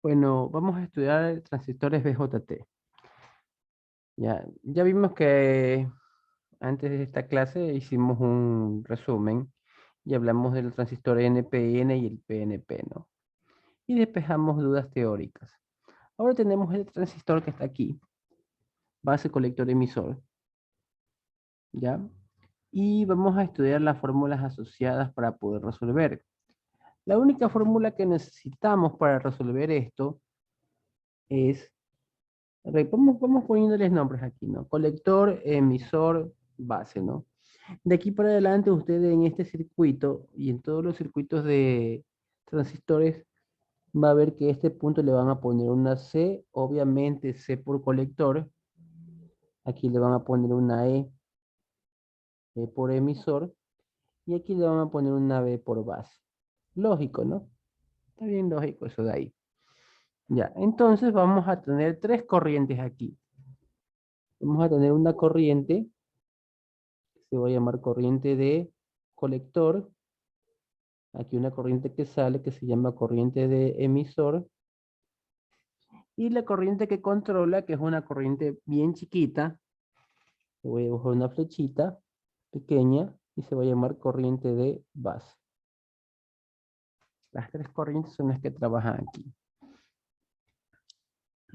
Bueno, vamos a estudiar transistores BJT. Ya vimos que antes de esta clase hicimos un resumen y hablamos del transistor NPN y el PNP, ¿no? Y despejamos dudas teóricas. Ahora tenemos el transistor que está aquí, base colector emisor, ¿ya? Y vamos a estudiar las fórmulas asociadas para poder resolver. La única fórmula que necesitamos para resolver esto es vamos poniéndoles nombres aquí, ¿no? Colector, emisor, base, ¿no? De aquí para adelante, ustedes en este circuito y en todos los circuitos de transistores, va a ver que a este punto le van a poner una C, obviamente C por colector. Aquí le van a poner una E por emisor. Y aquí le van a poner una B por base. Lógico, ¿no? Está bien lógico eso de ahí. Ya, entonces vamos a tener tres corrientes aquí. Vamos a tener una corriente se va a llamar corriente de colector. Aquí una corriente que sale que se llama corriente de emisor. Y la corriente que controla, que es una corriente bien chiquita, le voy a dibujar una flechita pequeña y se va a llamar corriente de base. Las tres corrientes son las que trabajan aquí.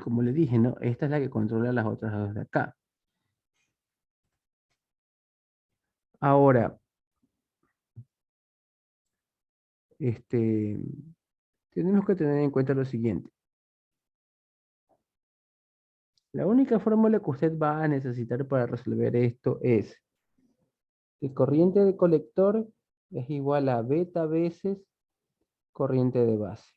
Como le dije, ¿no? Esta es la que controla las otras dos de acá. Ahora, tenemos que tener en cuenta lo siguiente. La única fórmula que usted va a necesitar para resolver esto es que corriente de colector es igual a beta veces corriente de base.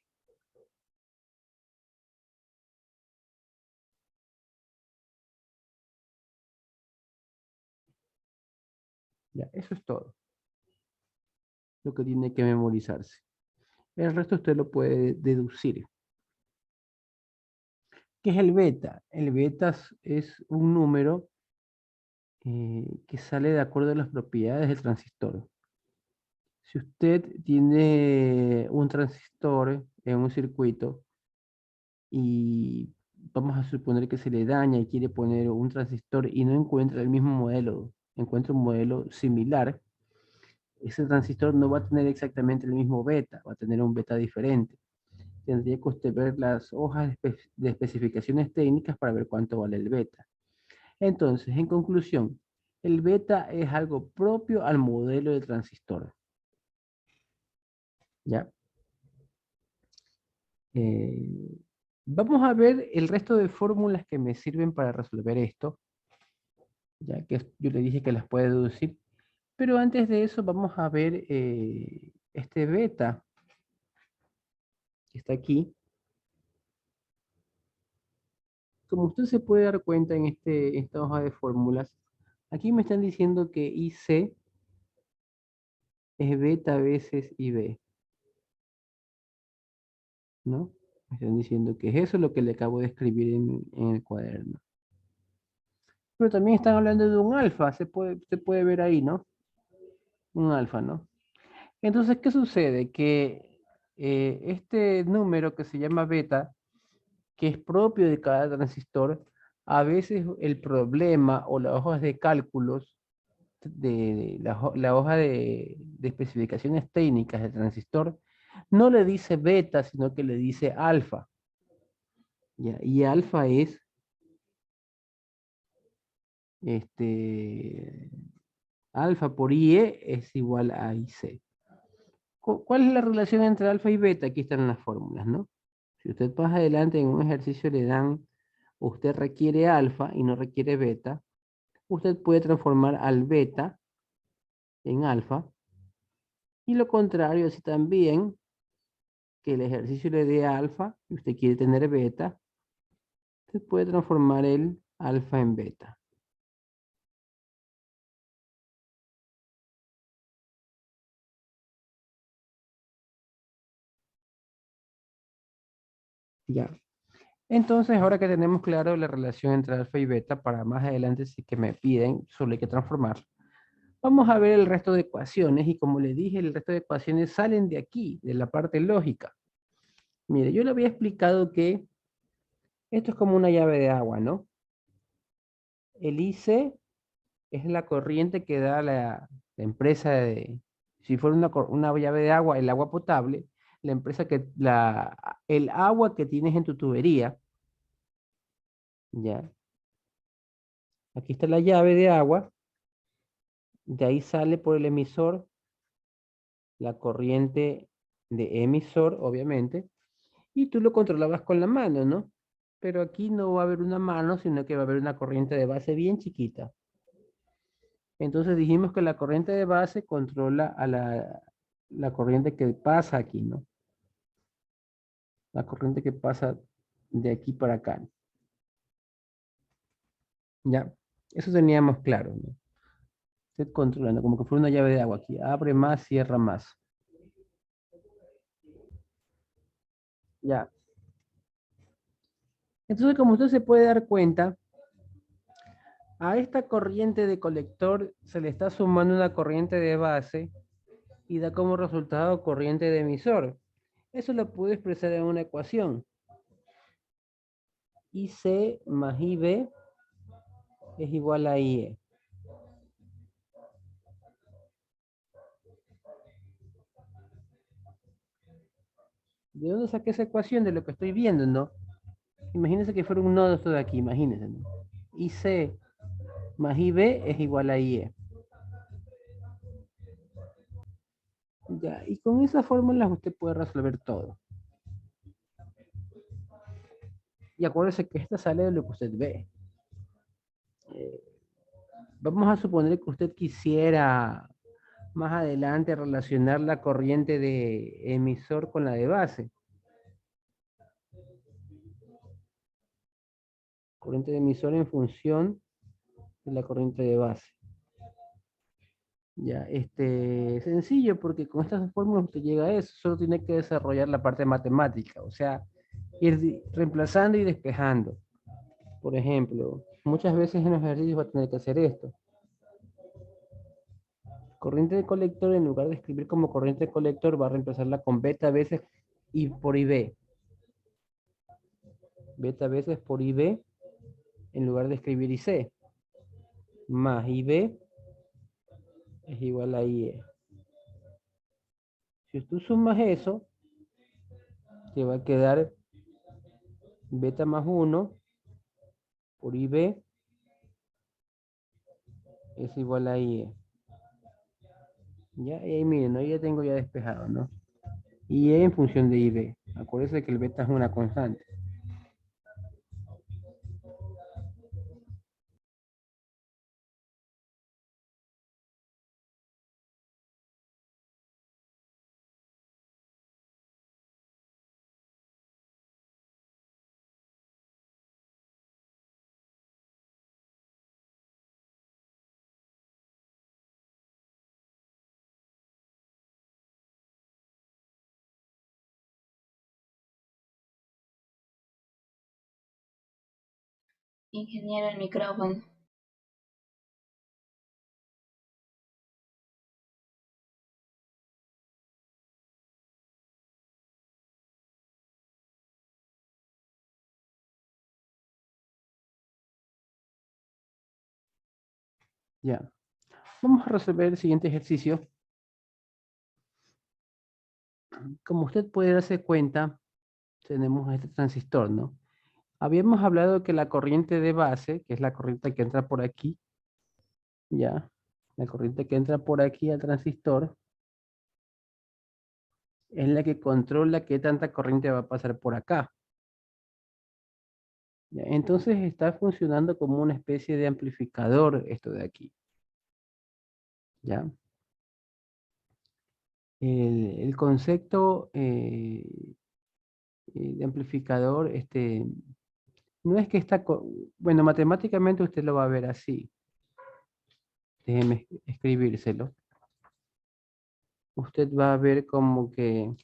Ya, eso es todo lo que tiene que memorizarse. El resto usted lo puede deducir. ¿Qué es el beta? El beta es un número que sale de acuerdo a las propiedades del transistor. Si usted tiene un transistor en un circuito y vamos a suponer que se le daña y quiere poner un transistor y no encuentra el mismo modelo, encuentra un modelo similar, ese transistor no va a tener exactamente el mismo beta, va a tener un beta diferente. Tendría que usted ver las hojas de especificaciones técnicas para ver cuánto vale el beta. Entonces, en conclusión, el beta es algo propio al modelo de transistor. ¿Ya? Vamos a ver el resto de fórmulas que me sirven para resolver esto, ya que yo le dije que las puede deducir. Pero antes de eso vamos a ver este beta que está aquí. Como usted se puede dar cuenta en esta hoja de fórmulas, aquí me están diciendo que IC es beta veces IB, ¿no? Me están diciendo que es eso lo que le acabo de escribir en el cuaderno. Pero también están hablando de un alfa, se puede ver ahí, ¿no? Un alfa, ¿no? Entonces, ¿qué sucede? Que este número que se llama beta, que es propio de cada transistor, a veces el problema o las hojas de cálculos la hoja de especificaciones técnicas del transistor no le dice beta, sino que le dice alfa. ¿Ya? Y alfa es alfa por IE es igual a IC. ¿Cuál es la relación entre alfa y beta? Aquí están las fórmulas, ¿no? Si usted pasa adelante en un ejercicio le dan, usted requiere alfa y no requiere beta, usted puede transformar al beta en alfa y lo contrario, así también que el ejercicio le dé alfa y usted quiere tener beta, usted puede transformar el alfa en beta. Ya. Entonces, ahora que tenemos claro la relación entre alfa y beta, para más adelante si que me piden, solo hay que transformar. Vamos a ver el resto de ecuaciones y como le dije, el resto de ecuaciones salen de aquí, de la parte lógica. Mire, yo le había explicado que esto es como una llave de agua, ¿no? El IC es la corriente que da la empresa de, si fuera una llave de agua, el agua potable, la empresa el agua que tienes en tu tubería, ya. Aquí está la llave de agua, de ahí sale por el emisor la corriente de emisor, obviamente, y tú lo controlabas con la mano, ¿no? Pero aquí no va a haber una mano, sino que va a haber una corriente de base bien chiquita. Entonces dijimos que la corriente de base controla a la corriente que pasa aquí, ¿no? La corriente que pasa de aquí para acá. Ya, eso teníamos claro, ¿no? Usted controlando, como que fuera una llave de agua aquí. Abre más, cierra más. Ya. Entonces, como usted se puede dar cuenta, a esta corriente de colector se le está sumando una corriente de base y da como resultado corriente de emisor. Eso lo puedo expresar en una ecuación. IC más IB es igual a IE. ¿De dónde saqué esa ecuación? De lo que estoy viendo, ¿no? Imagínense que fuera un nodo esto de aquí, imagínense, ¿no? IC más IB es igual a IE. Ya, y con esas fórmulas usted puede resolver todo. Y acuérdese que esta sale de lo que usted ve. Eh, Vamos a suponer que usted quisiera más adelante relacionar la corriente de emisor con la de base. Corriente de emisor en función de la corriente de base. Ya, sencillo, porque con estas fórmulas usted llega a eso, solo tiene que desarrollar la parte matemática, o sea, ir reemplazando y despejando. Por ejemplo, muchas veces en los ejercicios va a tener que hacer esto. Corriente de colector, en lugar de escribir como corriente de colector, va a reemplazarla con beta veces y por IB. Beta veces por IB, en lugar de escribir IC, más IB es igual a IE. Si tú sumas eso, te va a quedar beta más 1 por IB es igual a IE. Ya, y ahí miren, ¿no? Ya tengo ya despejado, ¿no? IE en función de IB. Acuérdense que el beta es una constante. Ingeniero, el micrófono. Ya. Vamos a resolver el siguiente ejercicio. Como usted puede darse cuenta, tenemos este transistor, ¿no? Habíamos hablado que la corriente de base, que es la corriente que entra por aquí, ya, la corriente que entra por aquí al transistor, es la que controla qué tanta corriente va a pasar por acá. ¿Ya? Entonces está funcionando como una especie de amplificador esto de aquí. ¿Ya? El concepto de amplificador, no es que está, bueno, matemáticamente usted lo va a ver así. Déjeme escribírselo. Usted va a ver como que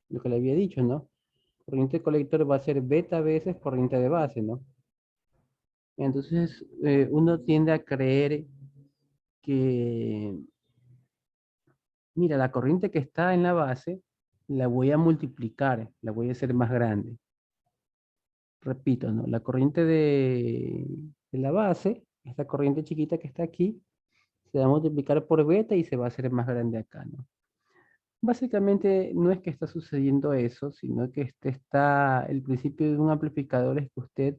lo que le había dicho, ¿no? Corriente colector va a ser beta veces corriente de base, ¿no? Entonces, uno tiende a creer que, mira, la corriente que está en la base la voy a multiplicar, la voy a hacer más grande. Repito, ¿no? La corriente de la base, esta corriente chiquita que está aquí, se va a multiplicar por beta y se va a hacer más grande acá, ¿no? Básicamente no es que está sucediendo eso, sino que este está el principio de un amplificador es que usted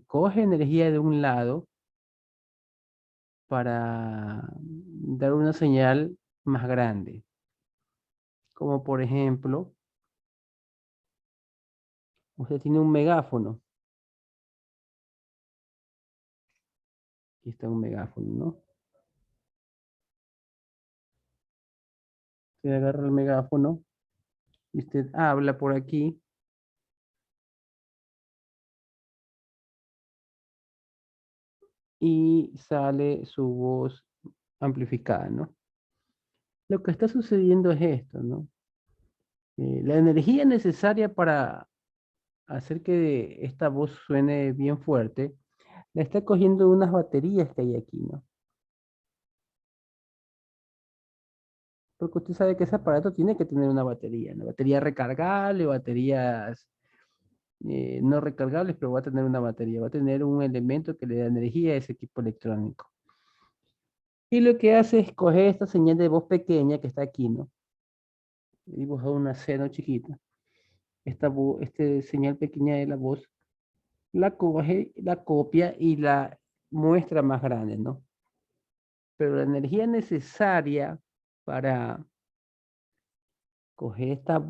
coge energía de un lado para dar una señal más grande. Como por ejemplo, usted tiene un megáfono. Aquí está un megáfono, ¿no? Usted agarra el megáfono y usted habla por aquí y sale su voz amplificada, ¿no? Lo que está sucediendo es esto, ¿no? La energía necesaria para hacer que esta voz suene bien fuerte, la está cogiendo unas baterías que hay aquí, ¿no? Porque usted sabe que ese aparato tiene que tener una batería recargable, baterías no recargables, pero va a tener una batería, va a tener un elemento que le da energía a ese equipo electrónico. Y lo que hace es coger esta señal de voz pequeña que está aquí, ¿no? He dibujado una seno chiquita. Este señal pequeña de la voz, la coge, la copia y la muestra más grande, ¿no? Pero la energía necesaria para coger esta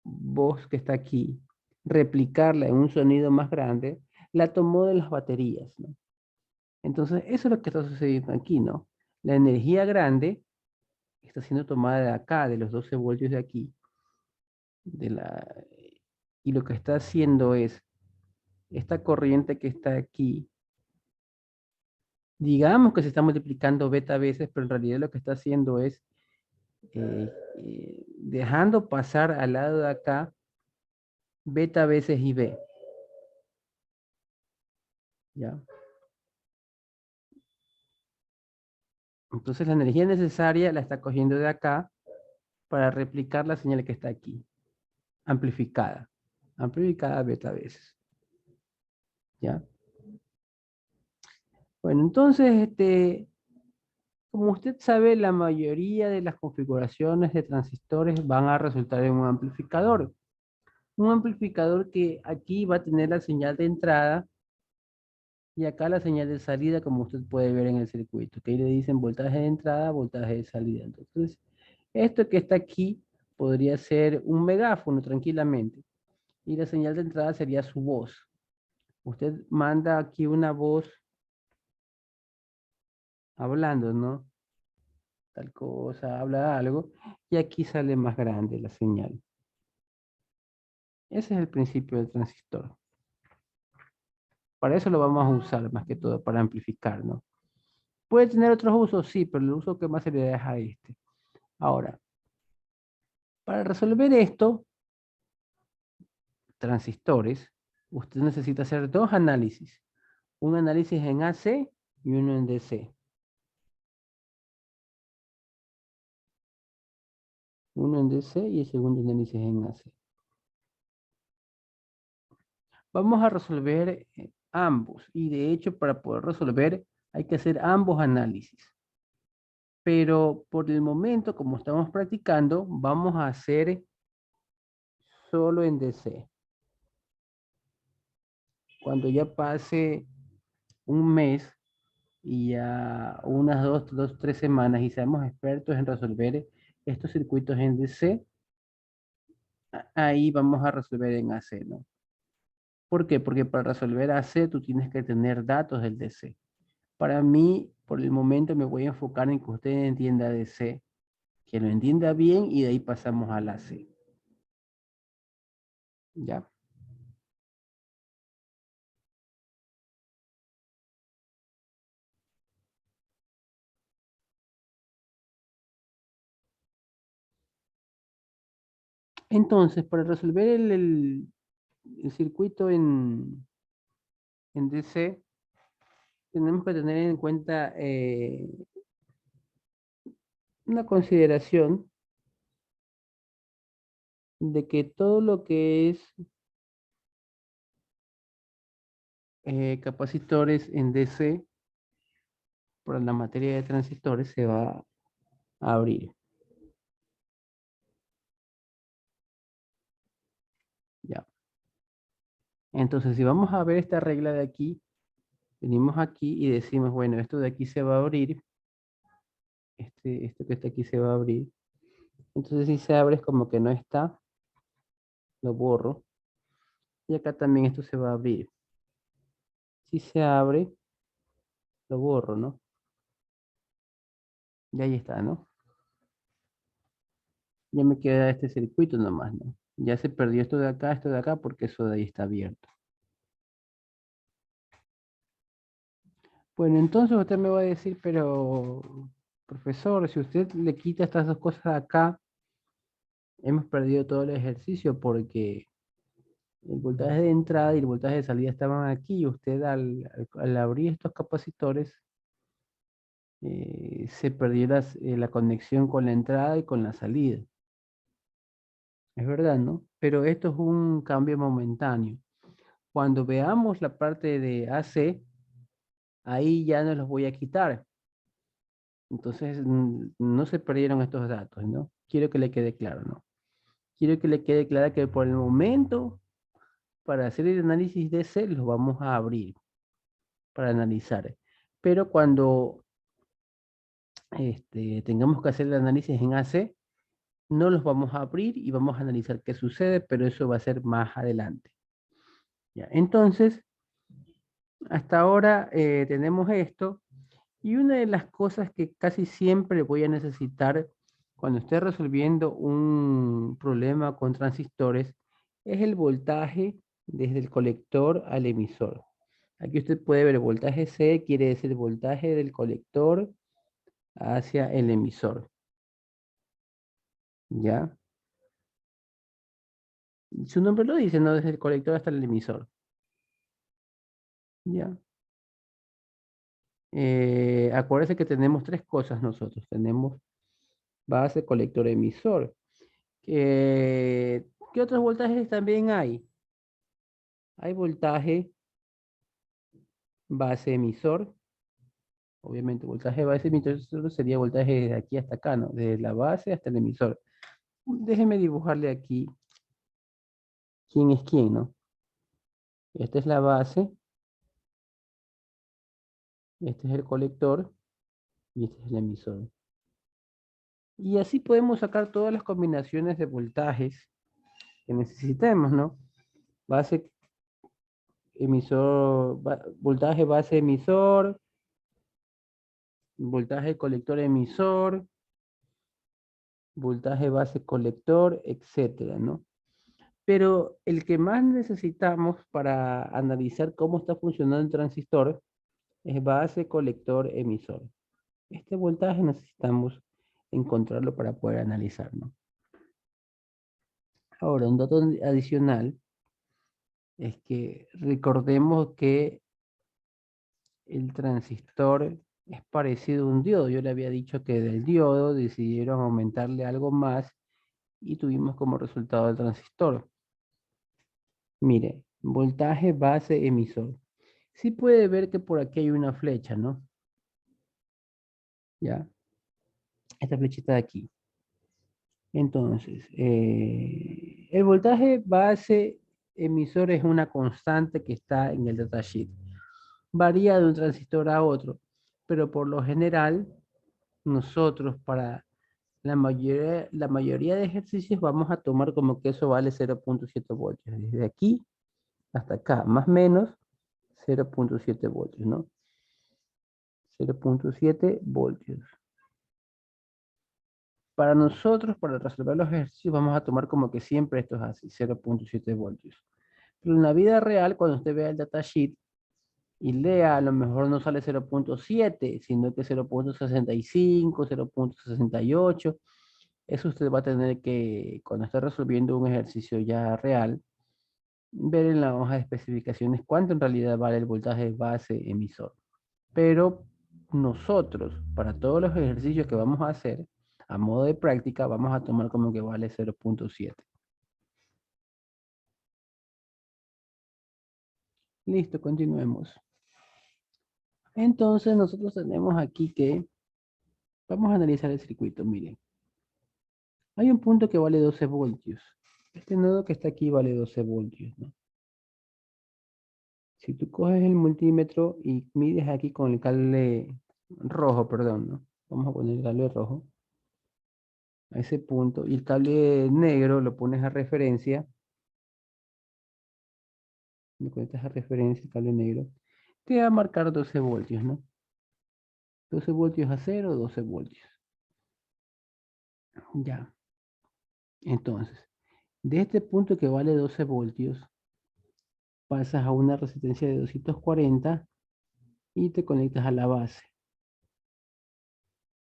voz que está aquí, replicarla en un sonido más grande, la tomó de las baterías, ¿no? Entonces, eso es lo que está sucediendo aquí, ¿no? La energía grande está siendo tomada de acá, de los 12 voltios de aquí, de la, y lo que está haciendo es, esta corriente que está aquí, digamos que se está multiplicando beta veces, pero en realidad lo que está haciendo es dejando pasar al lado de acá beta veces y B, ¿ya? Entonces la energía necesaria la está cogiendo de acá para replicar la señal que está aquí, amplificada, amplificada beta veces, ¿ya? Bueno, entonces, como usted sabe, la mayoría de las configuraciones de transistores van a resultar en un amplificador. Un amplificador que aquí va a tener la señal de entrada y acá la señal de salida, como usted puede ver en el circuito, que ahí le dicen voltaje de entrada, voltaje de salida. Entonces, esto que está aquí podría ser un megáfono tranquilamente. Y la señal de entrada sería su voz. Usted manda aquí una voz hablando, ¿no? Tal cosa, habla algo, y aquí sale más grande la señal. Ese es el principio del transistor. Para eso lo vamos a usar más que todo, para amplificar, ¿no? Puede tener otros usos, sí, pero el uso que más se le da es a este. Ahora, para resolver esto, transistores, usted necesita hacer dos análisis. Un análisis en AC y uno en DC. Uno en DC y el segundo análisis en AC. Vamos a resolver ambos. Y de hecho, para poder resolver, hay que hacer ambos análisis. Pero por el momento, como estamos practicando, vamos a hacer solo en DC. Cuando ya pase un mes y ya unas dos, 3 semanas y seamos expertos en resolver estos circuitos en DC, ahí vamos a resolver en AC, ¿no? ¿Por qué? Porque para resolver AC tú tienes que tener datos del DC. Para mí, por el momento me voy a enfocar en que usted entienda DC, que lo entienda bien y de ahí pasamos a la C. ¿Ya? Entonces, para resolver el circuito en DC, tenemos que tener en cuenta una consideración de que todo lo que es capacitores en DC, por la materia de transistores, se va a abrir. Ya. Entonces, si vamos a ver esta regla de aquí, venimos aquí y decimos, bueno, esto de aquí se va a abrir, esto que está aquí se va a abrir. Entonces, si se abre es como que no está, lo borro. Y acá también esto se va a abrir. Si se abre, lo borro, ¿no? Y ahí está, ¿no? Ya me queda este circuito nomás, ¿no? Ya se perdió esto de acá, porque eso de ahí está abierto. Bueno, entonces usted me va a decir, pero, profesor, si usted le quita estas dos cosas acá, hemos perdido todo el ejercicio porque el voltaje de entrada y el voltaje de salida estaban aquí y usted al abrir estos capacitores se perdió la conexión con la entrada y con la salida. Es verdad, ¿no? Pero esto es un cambio momentáneo. Cuando veamos la parte de AC, ahí ya no los voy a quitar. Entonces, no se perdieron estos datos, ¿no? Quiero que le quede claro, ¿no? Quiero que le quede claro que por el momento, para hacer el análisis de C, los vamos a abrir para analizar. Pero cuando tengamos que hacer el análisis en AC, no los vamos a abrir y vamos a analizar qué sucede, pero eso va a ser más adelante. ¿Ya? Entonces, hasta ahora tenemos esto. Y una de las cosas que casi siempre voy a necesitar cuando esté resolviendo un problema con transistores es el voltaje desde el colector al emisor. Aquí usted puede ver el voltaje C, quiere decir el voltaje del colector hacia el emisor. ¿Ya? Su nombre lo dice, ¿no? Desde el colector hasta el emisor. ¿Ya? Acuérdese que tenemos tres cosas nosotros. Tenemos base, colector, emisor. ¿Qué otros voltajes también hay? Hay voltaje base emisor. Obviamente, voltaje base emisor sería voltaje desde aquí hasta acá, ¿no? Desde la base hasta el emisor. Déjeme dibujarle aquí quién es quién, ¿no? Esta es la base, este es el colector y este es el emisor. Y así podemos sacar todas las combinaciones de voltajes que necesitemos, ¿no? Base emisor, voltaje base emisor, voltaje colector emisor, voltaje base colector, etcétera, ¿no? Pero el que más necesitamos para analizar cómo está funcionando el transistor es base colector emisor. Este voltaje necesitamos encontrarlo para poder analizar, ¿no? Ahora, un dato adicional es que recordemos que el transistor es parecido a un diodo. Yo le había dicho que del diodo decidieron aumentarle algo más y tuvimos como resultado el transistor. Mire, voltaje base emisor. Sí puede ver que por aquí hay una flecha, ¿no? Ya, esta flechita de aquí. Entonces, el voltaje base emisor es una constante que está en el datasheet. Varía de un transistor a otro, pero por lo general, nosotros para la mayoría de ejercicios vamos a tomar como que eso vale 0.7 voltios. Desde aquí hasta acá, más o menos 0.7 voltios, ¿no? 0.7 voltios. Para nosotros, para resolver los ejercicios, vamos a tomar como que siempre esto es así, 0.7 voltios. Pero en la vida real, cuando usted vea el datasheet y lea, a lo mejor no sale 0.7, sino que 0.65, 0.68. Eso usted va a tener que, cuando esté resolviendo un ejercicio ya real, ver en la hoja de especificaciones cuánto en realidad vale el voltaje base emisor. Pero nosotros, para todos los ejercicios que vamos a hacer, a modo de práctica, vamos a tomar como que vale 0.7. Listo, continuemos. Entonces nosotros tenemos aquí que, vamos a analizar el circuito, miren. Hay un punto que vale 12 voltios. Este nodo que está aquí vale 12 voltios, ¿no? Si tú coges el multímetro y mides aquí con el cable rojo, perdón, ¿no? Vamos a poner el cable rojo a ese punto y el cable negro lo pones a referencia. Le conectas a referencia el cable negro. Te va a marcar 12 voltios, ¿no? 12 voltios a 0, 12 voltios. Ya. Entonces, de este punto que vale 12 voltios, pasas a una resistencia de 240 y te conectas a la base.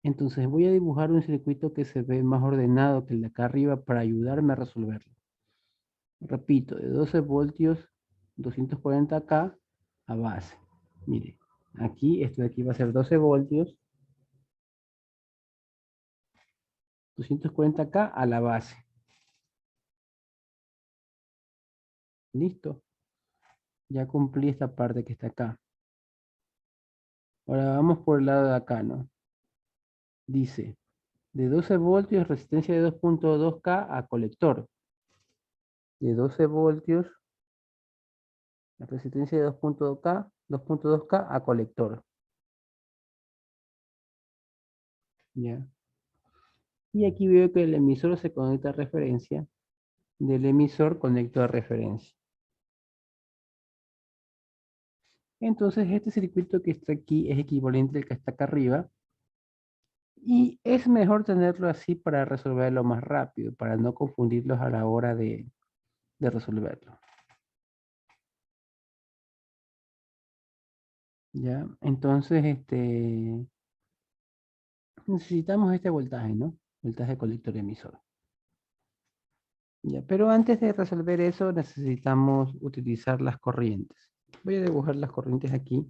Entonces voy a dibujar un circuito que se ve más ordenado que el de acá arriba para ayudarme a resolverlo. Repito, de 12 voltios, 240K a base. Mire, aquí, esto de aquí va a ser 12 voltios, 240K a la base. Listo. Ya cumplí esta parte que está acá. Ahora vamos por el lado de acá, ¿no? Dice, de 12 voltios, resistencia de 2.2K a colector. De 12 voltios, la resistencia de 2.2K a colector. ¿Ya? Y aquí veo que el emisor se conecta a referencia. Del emisor conecto a referencia. Entonces este circuito que está aquí es equivalente al que está acá arriba. Y es mejor tenerlo así para resolverlo más rápido, para no confundirlos a la hora de resolverlo. ¿Ya? Entonces, necesitamos este voltaje, ¿no? Voltaje colector emisor. ¿Ya? Pero antes de resolver eso, necesitamos utilizar las corrientes. Voy a dibujar las corrientes aquí.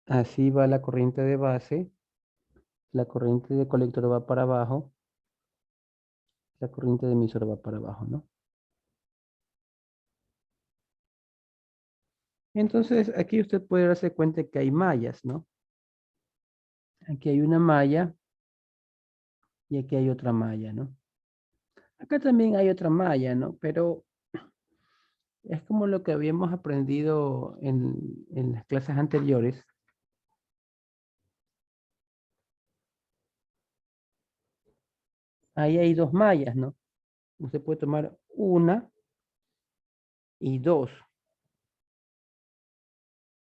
Así va la corriente de base. La corriente de colector va para abajo. La corriente de emisor va para abajo, ¿no? Entonces, aquí usted puede darse cuenta que hay mallas, ¿no? Aquí hay una malla y aquí hay otra malla, ¿no? Acá también hay otra malla, ¿no? Pero es como lo que habíamos aprendido en las clases anteriores. Ahí hay dos mallas, ¿no? Usted puede tomar una y dos,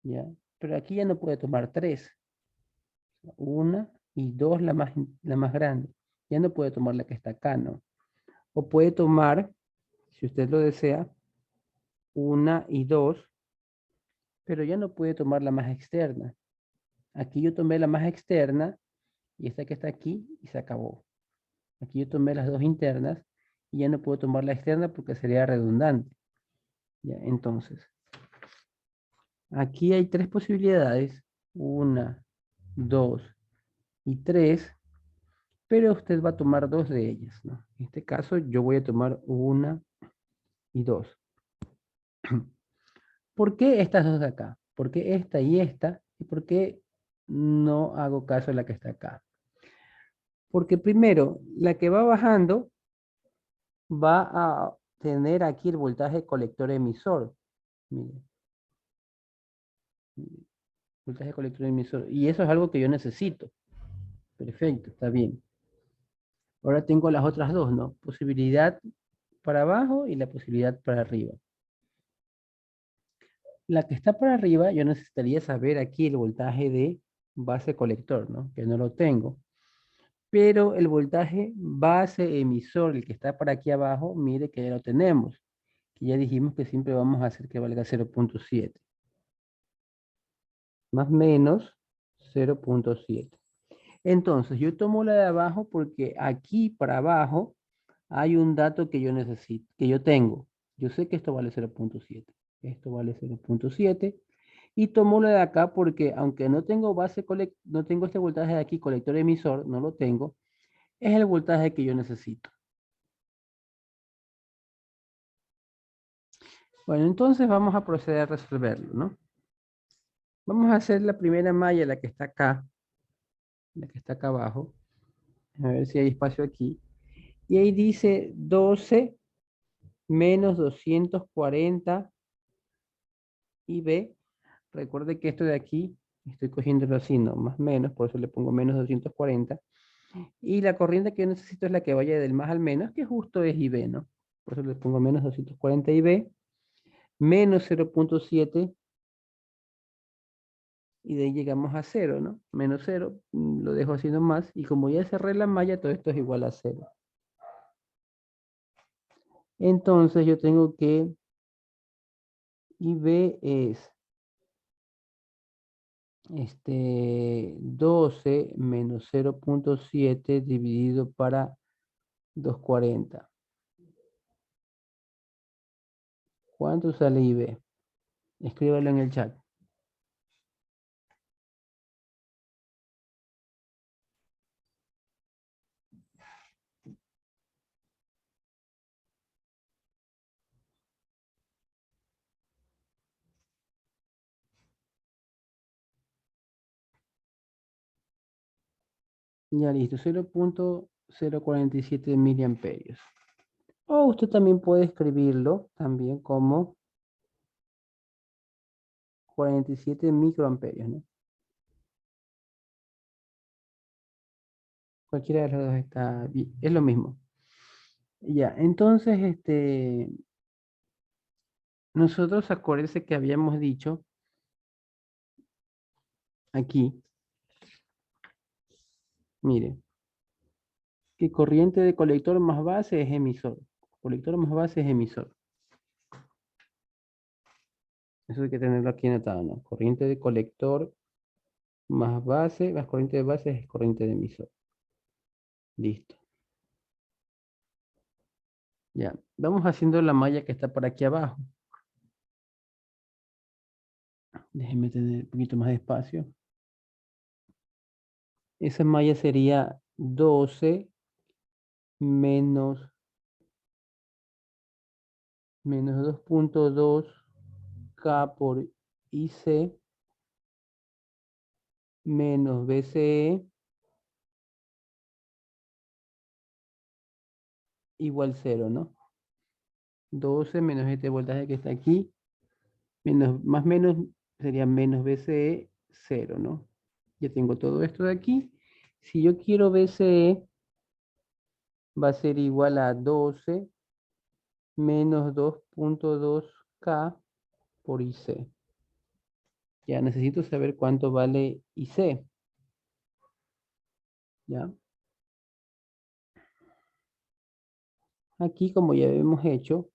¿ya? Pero aquí ya no puede tomar tres. Una y dos, la más grande. Ya no puede tomar la que está acá, ¿no? O puede tomar, si usted lo desea, una y dos, pero ya no puede tomar la más externa. Aquí yo tomé la más externa y esta que está aquí y se acabó. Aquí yo tomé las dos internas y ya no puedo tomar la externa porque sería redundante. Ya, entonces, aquí hay tres posibilidades. Una, dos y tres, pero usted va a tomar dos de ellas, ¿no? En este caso yo voy a tomar una y dos. ¿Por qué estas dos de acá? ¿Por qué esta y esta? ¿Y por qué no hago caso a la que está acá? Porque primero, la que va bajando va a tener aquí el voltaje colector emisor. Mire, voltaje colector emisor. Y eso es algo que yo necesito. Perfecto, está bien. Ahora tengo las otras dos, ¿no? Posibilidad para abajo y la posibilidad para arriba. La que está para arriba, yo necesitaría saber aquí el voltaje de base colector, ¿no? Que no lo tengo. Pero el voltaje base emisor, el que está para aquí abajo, mire que ya lo tenemos. Que ya dijimos que siempre vamos a hacer que valga 0.7. Más o menos 0.7. Entonces, yo tomo la de abajo porque aquí para abajo hay un dato que yo necesito, que yo tengo. Yo sé que esto vale 0.7. Esto vale 0.7. Y tomo la de acá porque aunque no tengo no tengo este voltaje de aquí, colector emisor, no lo tengo, es el voltaje que yo necesito. Bueno, entonces vamos a proceder a resolverlo, ¿no? Vamos a hacer la primera malla, la que está acá, la que está acá abajo. A ver si hay espacio aquí. Y ahí dice 12 menos 240 IB. Recuerde que esto de aquí, estoy cogiéndolo así, no, más menos, por eso le pongo menos 240. Y la corriente que yo necesito es la que vaya del más al menos, que justo es IB, ¿no? Por eso le pongo menos 240 IB, menos 0.7, y de ahí llegamos a cero, ¿no? Menos cero, lo dejo así nomás, y como ya cerré la malla, todo esto es igual a cero. Entonces yo tengo que IB es 12 menos 0.7 dividido para 240. ¿Cuánto sale IB? Escríbalo en el chat. Ya listo, 0.047 miliamperios. O usted también puede escribirlo también como 47 microamperios, ¿no? Cualquiera de los dos está bien, es lo mismo. Ya, entonces, nosotros acuérdense que habíamos dicho aquí, mire, que corriente de colector más base es emisor. Colector más base es emisor. Eso hay que tenerlo aquí anotado, ¿no? Corriente de colector más base, más corriente de base es corriente de emisor. Listo. Ya, vamos haciendo la malla que está por aquí abajo. Déjenme tener un poquito más de espacio. Esa malla sería 12 menos 2.2 K por IC menos BCE igual 0, ¿no? 12 menos este voltaje que está aquí, menos, más menos sería menos BCE 0, ¿no? Ya tengo todo esto de aquí. Si yo quiero BCE, va a ser igual a 12 menos 2.2 K por IC. Ya necesito saber cuánto vale IC. ¿Ya? Aquí, como ya hemos hecho,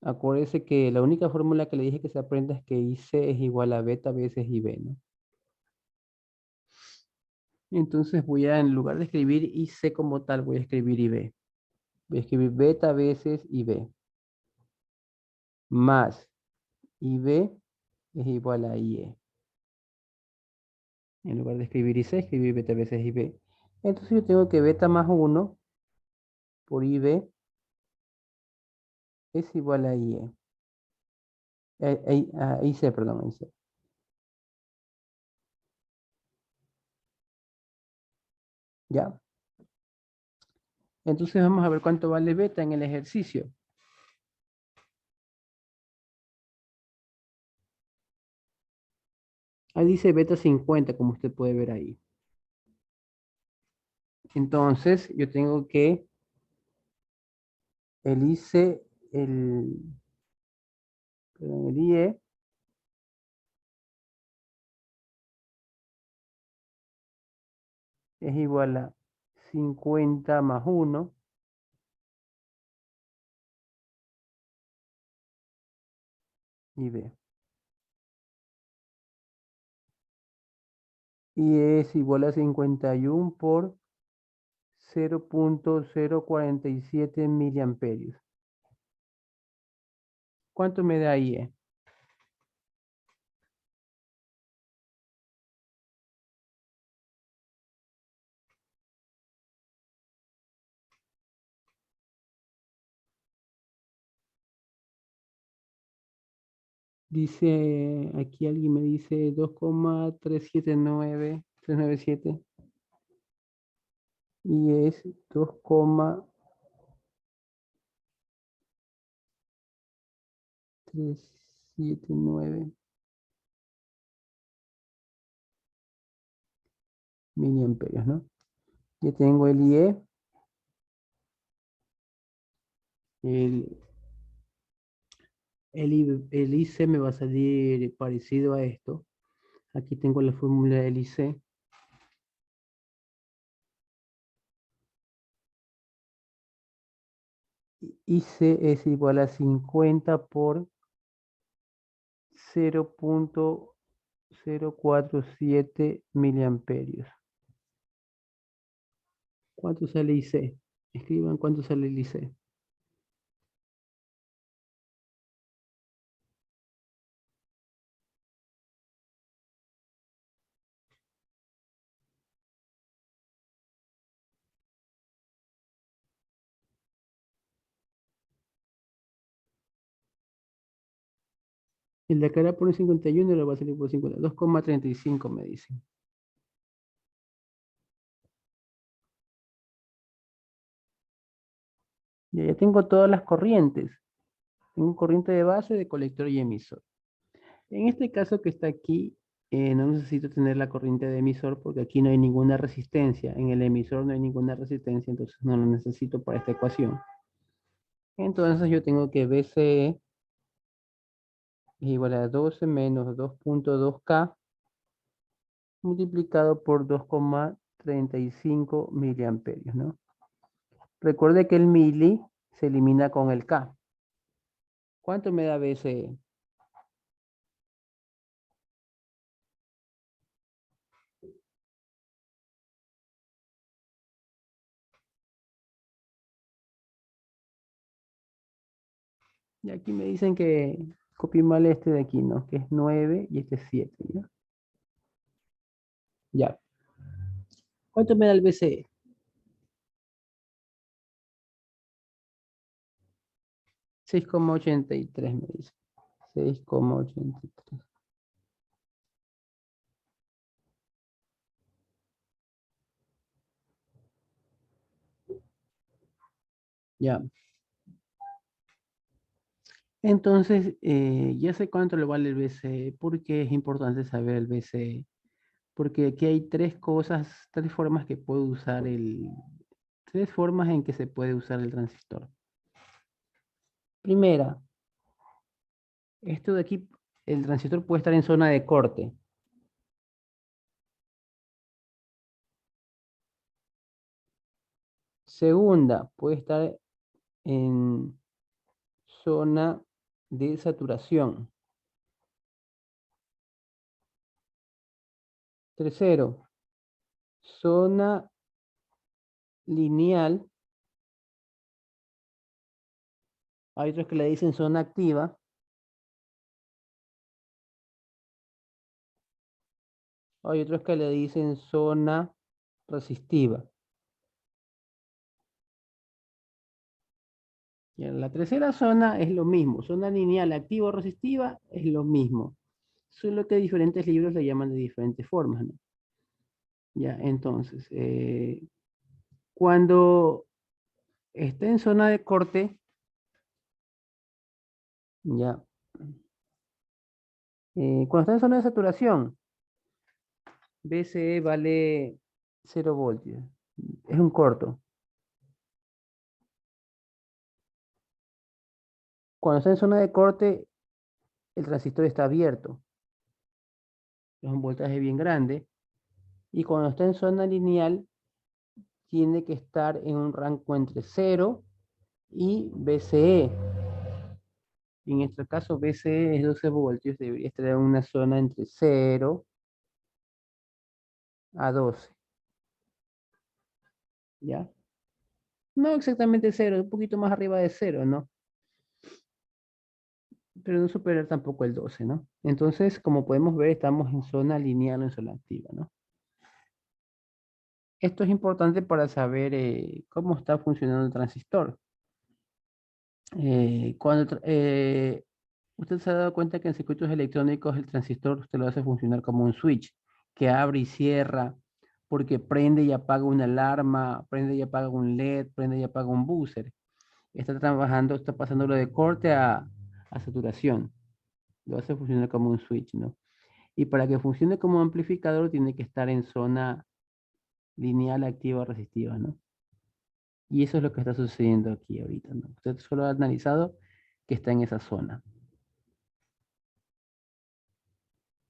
acuérdese que la única fórmula que le dije que se aprenda es que IC es igual a beta veces IB, ¿no? Entonces voy a, en lugar de escribir IC como tal, voy a escribir IB. Voy a escribir beta veces IB. Más IB es igual a IE. En lugar de escribir IC, escribir beta veces IB. Entonces yo tengo que beta más 1 por IB es igual a IE. IC, perdón, IC. ¿Ya? Entonces vamos a ver cuánto vale beta en el ejercicio. Ahí dice beta 50, como usted puede ver ahí. Entonces yo tengo que el IC, perdón, el IE es igual a 50 más 1 y B. Y es igual a 51 por 0.047 miliamperios. ¿Cuánto me da IE? Dice, aquí alguien me dice 2,379397 y es 2,379 miliamperios, ¿no? Ya tengo el IE, el, el IC me va a salir parecido a esto. Aquí tengo la fórmula del IC. IC es igual a 50 por 0,047 miliamperios. ¿Cuánto sale IC? Escriban cuánto sale el IC. El de acá la pone 51 y lo va a salir por 50. 2,35 me dicen. Ya tengo todas las corrientes. Tengo corriente de base, de colector y emisor. En este caso que está aquí, no necesito tener la corriente de emisor porque aquí no hay ninguna resistencia. En el emisor no hay ninguna resistencia, entonces no lo necesito para esta ecuación. Entonces yo tengo que BCE es igual a 12 menos 2,2K multiplicado por 2,35 miliamperios, ¿no? Recuerde que el mili se elimina con el K. ¿Cuánto me da BCE? Y aquí me dicen que copié mal este de aquí, ¿no? Que es 9 y este es 7, ¿ya? Ya. ¿Cuánto me da el BCE? 6,83 me dice. 6,83. Ya. Entonces, ya sé cuánto le vale el BCE. ¿Por qué es importante saber el BCE? Porque aquí hay tres cosas, tres formas que puedo usar tres formas en que se puede usar el transistor. Primera, esto de aquí, el transistor puede estar en zona de corte. Segunda, puede estar en zona de saturación. Tercero, zona lineal. Hay otros que le dicen zona activa. Hay otros que le dicen zona resistiva. Y en la tercera zona es lo mismo. Zona lineal, activa o resistiva es lo mismo. Solo que diferentes libros le llaman de diferentes formas, ¿no? Ya, entonces, cuando está en zona de corte, ya, cuando está en zona de saturación, BCE vale 0 voltios. Es un corto. Cuando está en zona de corte, el transistor está abierto. Es un voltaje bien grande. Y cuando está en zona lineal, tiene que estar en un rango entre 0 y BCE. En este caso, BCE es 12 voltios, debería estar en una zona entre 0 a 12. ¿Ya? No exactamente 0, un poquito más arriba de 0, ¿no? Pero no superar tampoco el 12, ¿no? Entonces, como podemos ver, estamos en zona lineal o en zona activa, ¿no? Esto es importante para saber cómo está funcionando el transistor. Cuando Usted se ha dado cuenta que en circuitos electrónicos el transistor usted lo hace funcionar como un switch que abre y cierra porque prende y apaga una alarma, prende y apaga un LED, prende y apaga un buzzer. Está trabajando, está pasándolo de corte a saturación. Lo hace funcionar como un switch, ¿no? Y para que funcione como amplificador tiene que estar en zona lineal activa o resistiva, ¿no? Y eso es lo que está sucediendo aquí ahorita, ¿no? Usted solo ha analizado que está en esa zona.